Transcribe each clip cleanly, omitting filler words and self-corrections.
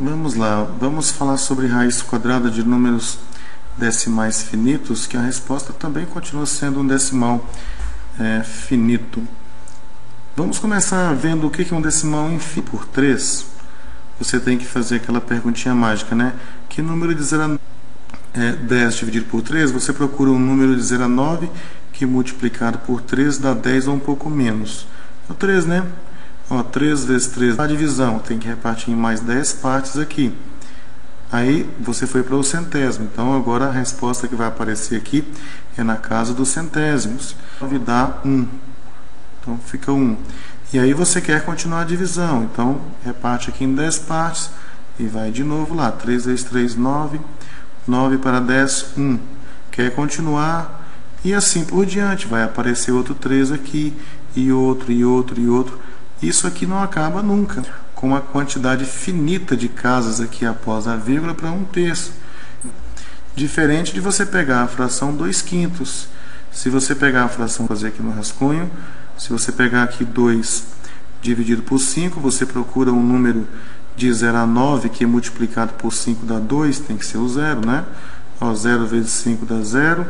Vamos lá, vamos falar sobre raiz quadrada de números decimais finitos, que a resposta também continua sendo um decimal finito. Vamos começar vendo o que é um decimal infinito. Por 3, você tem que fazer aquela perguntinha mágica, né? Que número de 0 a 10 dividido por 3, você procura um número de 0 a 9, que multiplicado por 3 dá 10 ou um pouco menos. É o 3, né? Ó, 3 vezes 3 a divisão, tem que repartir em mais 10 partes aqui. Aí você foi para o centésimo, então agora a resposta que vai aparecer aqui é na casa dos centésimos. 9 dá 1, então fica 1. E aí você quer continuar a divisão, então reparte aqui em 10 partes e vai de novo lá. 3 vezes 3, 9, 9 para 10, 1. Quer continuar e assim por diante, vai aparecer outro 3 aqui, e outro, e outro, e outro. Isso aqui não acaba nunca, com uma quantidade finita de casas aqui após a vírgula para 1/3. Diferente de você pegar a fração 2/5. Se você pegar a fração, fazer aqui no rascunho, se você pegar aqui 2 dividido por 5, você procura um número de 0 a 9, que multiplicado por 5 dá 2, tem que ser o 0, né? Ó, 0 vezes 5 dá 0,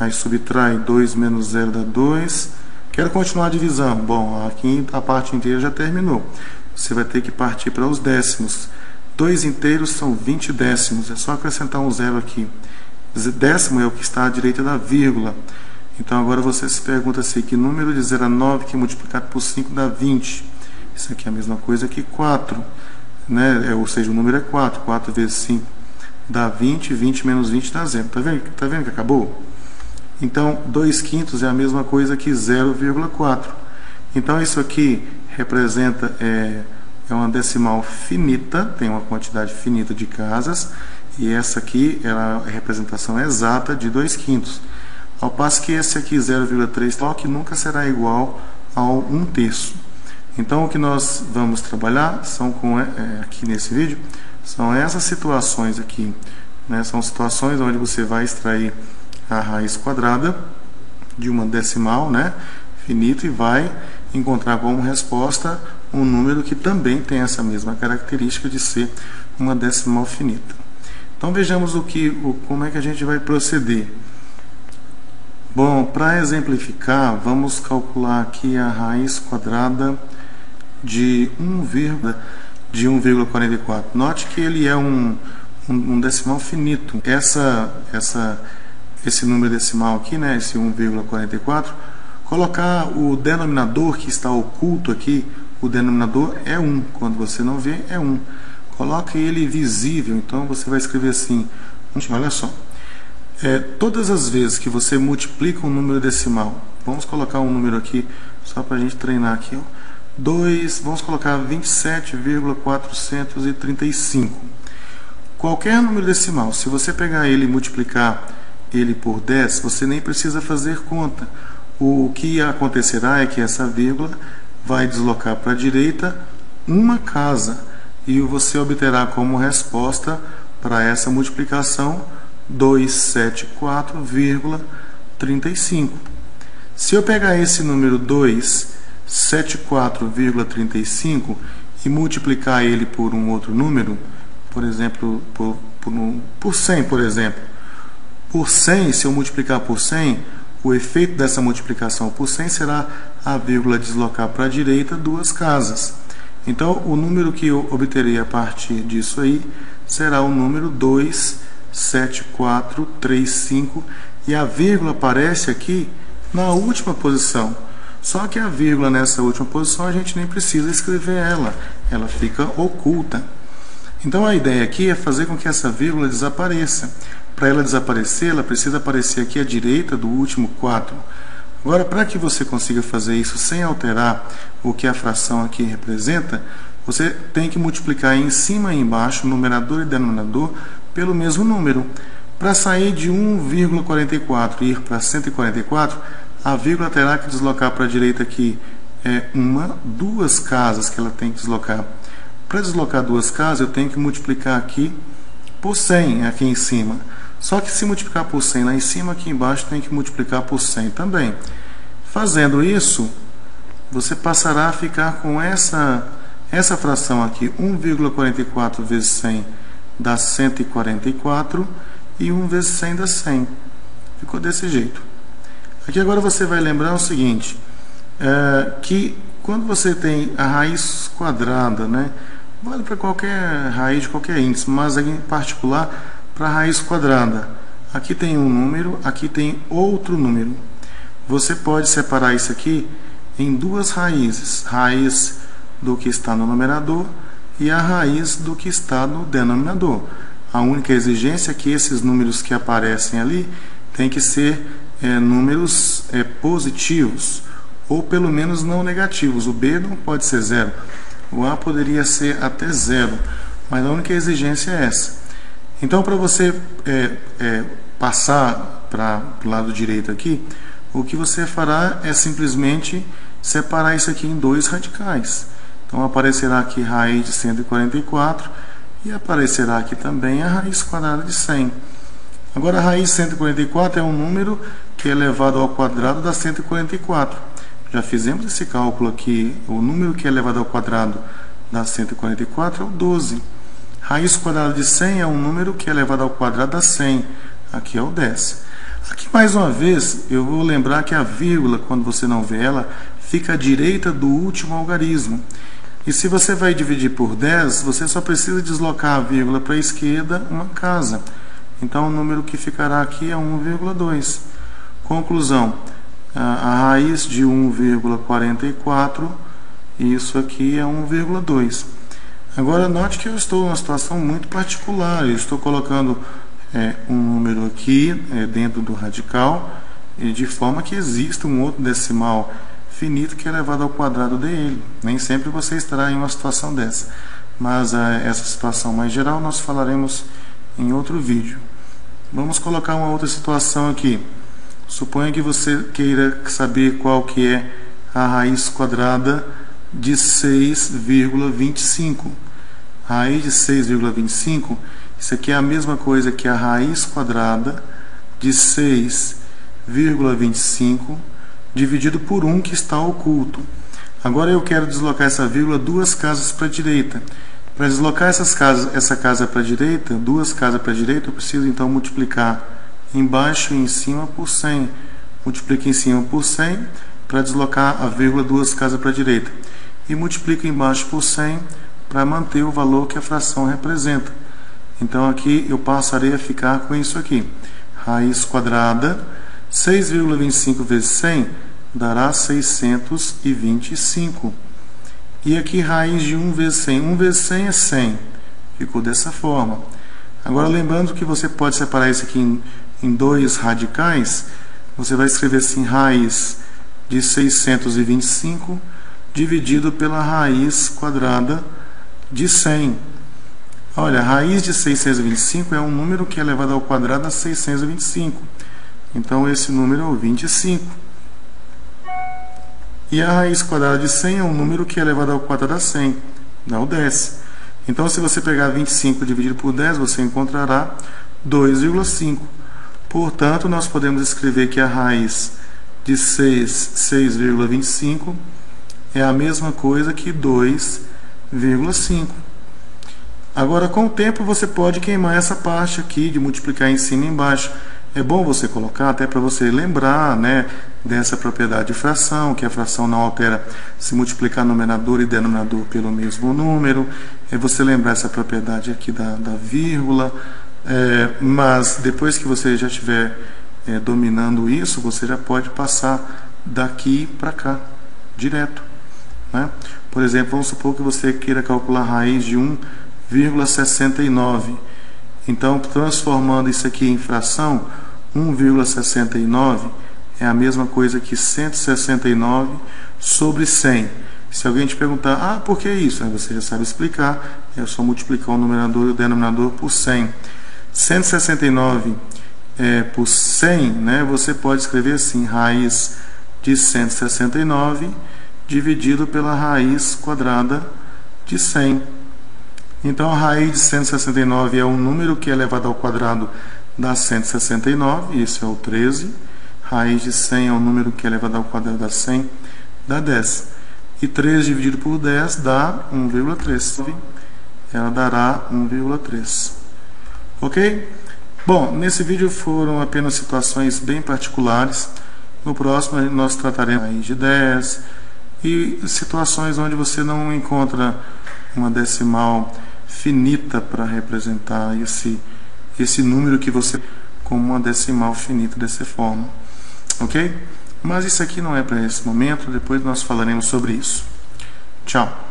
aí subtrai 2 menos 0 dá 2. Quero continuar a divisão. Bom, aqui a parte inteira já terminou. Você vai ter que partir para os décimos. 2 inteiros são 20 décimos. É só acrescentar um 0 aqui. Décimo é o que está à direita da vírgula. Então agora você se pergunta assim, que número de 0 a 9 que multiplicado por 5 dá 20? Isso aqui é a mesma coisa que 4. Né? Ou seja, o número é 4. 4 vezes 5 dá 20. 20 menos 20 dá 0. Tá vendo que acabou? Então, 2/5 é a mesma coisa que 0,4. Então, isso aqui representa uma decimal finita, tem uma quantidade finita de casas, e essa aqui é a representação exata de 2/5. Ao passo que esse aqui, 0,3, que nunca será igual ao 1/3. Então, o que nós vamos trabalhar são aqui nesse vídeo, são essas situações aqui, né? São situações onde você vai extrair a raiz quadrada de uma decimal, né, finita, e vai encontrar como resposta um número que também tem essa mesma característica de ser uma decimal finita. Então vejamos como é que a gente vai proceder. Bom, para exemplificar, vamos calcular aqui a raiz quadrada de 1,44. Note que ele é um decimal finito. Esse número decimal aqui, né, esse 1,44, colocar o denominador que está oculto aqui, o denominador é 1, quando você não vê, é 1. Coloque ele visível, então você vai escrever assim, olha só, todas as vezes que você multiplica um número decimal, vamos colocar um número aqui, só para a gente treinar aqui, ó, vamos colocar 27,435. Qualquer número decimal, se você pegar ele e multiplicar ele por 10, você nem precisa fazer conta. O que acontecerá é que essa vírgula vai deslocar para a direita uma casa e você obterá como resposta para essa multiplicação 274,35. Se eu pegar esse número 274,35 e multiplicar ele por um outro número, por exemplo, por 100, por exemplo, por 100, se eu multiplicar por 100, o efeito dessa multiplicação por 100 será a vírgula deslocar para a direita 2 casas. Então, o número que eu obterei a partir disso aí será o número 27435, e a vírgula aparece aqui na última posição. Só que a vírgula nessa última posição a gente nem precisa escrever ela fica oculta. Então, a ideia aqui é fazer com que essa vírgula desapareça. Para ela desaparecer, ela precisa aparecer aqui à direita do último 4. Agora, para que você consiga fazer isso sem alterar o que a fração aqui representa, você tem que multiplicar em cima e embaixo, numerador e denominador, pelo mesmo número. Para sair de 1,44 e ir para 144, a vírgula terá que deslocar para a direita aqui duas casas que ela tem que deslocar. Para deslocar 2 casas, eu tenho que multiplicar aqui por 100 aqui em cima. Só que se multiplicar por 100 lá em cima, aqui embaixo tem que multiplicar por 100 também. Fazendo isso, você passará a ficar com essa Essa fração aqui, 1,44 vezes 100 dá 144 e 1 vezes 100 dá 100. Ficou desse jeito. Aqui agora você vai lembrar o seguinte, que quando você tem a raiz quadrada, né, vale para qualquer raiz de qualquer índice, mas em particular para a raiz quadrada. Aqui tem um número, aqui tem outro número. Você pode separar isso aqui em duas raízes, raiz do que está no numerador e a raiz do que está no denominador. A única exigência é que esses números que aparecem ali tem que ser números positivos, ou pelo menos não negativos. O B não pode ser 0, o A poderia ser até 0, mas a única exigência é essa. Então, para você passar para o lado direito aqui, o que você fará é simplesmente separar isso aqui em dois radicais. Então, aparecerá aqui raiz de 144 e aparecerá aqui também a raiz quadrada de 100. Agora, a raiz de 144 é um número que é elevado ao quadrado dá 144. Já fizemos esse cálculo aqui. O número que é elevado ao quadrado dá 144 é o 12. Raiz quadrada de 100 é um número que é elevado ao quadrado dá 100. Aqui é o 10. Aqui, mais uma vez, eu vou lembrar que a vírgula, quando você não vê ela, fica à direita do último algarismo. E se você vai dividir por 10, você só precisa deslocar a vírgula para a esquerda uma casa. Então, o número que ficará aqui é 1,2. Conclusão, a raiz de 1,44, isso aqui é 1,2. Agora, note que eu estou numa situação muito particular. Eu estou colocando um número aqui dentro do radical, de forma que exista um outro decimal finito que é elevado ao quadrado dele. Nem sempre você estará em uma situação dessa, mas essa situação mais geral nós falaremos em outro vídeo. Vamos colocar uma outra situação aqui. Suponha que você queira saber qual que é a raiz quadrada de 6,25. A raiz de 6,25, isso aqui é a mesma coisa que a raiz quadrada de 6,25 dividido por 1 que está oculto. Agora eu quero deslocar essa vírgula duas casas para a direita. Para deslocar essa casa para a direita, duas casas para a direita, eu preciso então multiplicar embaixo e em cima por 100. Multiplico em cima por 100 para deslocar a vírgula duas casas para a direita. E multiplico embaixo por 100 para manter o valor que a fração representa. Então aqui eu passarei a ficar com isso aqui. Raiz quadrada, 6,25 vezes 100 dará 625. E aqui raiz de 1 vezes 100. 1 vezes 100 é 100. Ficou dessa forma. Agora, lembrando que você pode separar isso aqui em dois radicais, você vai escrever assim, raiz de 625 dividido pela raiz quadrada de 100. Olha, a raiz de 625 é um número que é elevado ao quadrado a 625. Então, esse número é o 25. E a raiz quadrada de 100 é um número que é elevado ao quadrado a 100, dá o 10. Então, se você pegar 25 dividido por 10, você encontrará 2,5. Portanto, nós podemos escrever que a raiz de 6,25 é a mesma coisa que 2,5. Agora, com o tempo, você pode queimar essa parte aqui de multiplicar em cima e embaixo. É bom você colocar até para você lembrar, né, dessa propriedade de fração, que a fração não altera se multiplicar numerador e denominador pelo mesmo número. É você lembrar essa propriedade aqui da vírgula. Mas depois que você já estiver dominando isso, você já pode passar daqui para cá, direto, né? Por exemplo, vamos supor que você queira calcular a raiz de 1,69. Então, transformando isso aqui em fração, 1,69 é a mesma coisa que 169 sobre 100. Se alguém te perguntar, por que isso? Aí você já sabe explicar, é só multiplicar o numerador e o denominador por 100. 169 por 100, né, você pode escrever assim, raiz de 169 dividido pela raiz quadrada de 100. Então, a raiz de 169 é um número que é elevado ao quadrado dá 169, isso é o 13. Raiz de 100 é um número que é elevado ao quadrado dá 100, dá 10. E 3 dividido por 10 dá 1,3. Ela dará 1,3. Ok? Bom, nesse vídeo foram apenas situações bem particulares. No próximo nós trataremos raiz de 10 e situações onde você não encontra uma decimal finita para representar esse número que você como uma decimal finita dessa forma. Ok? Mas isso aqui não é para esse momento, depois nós falaremos sobre isso. Tchau!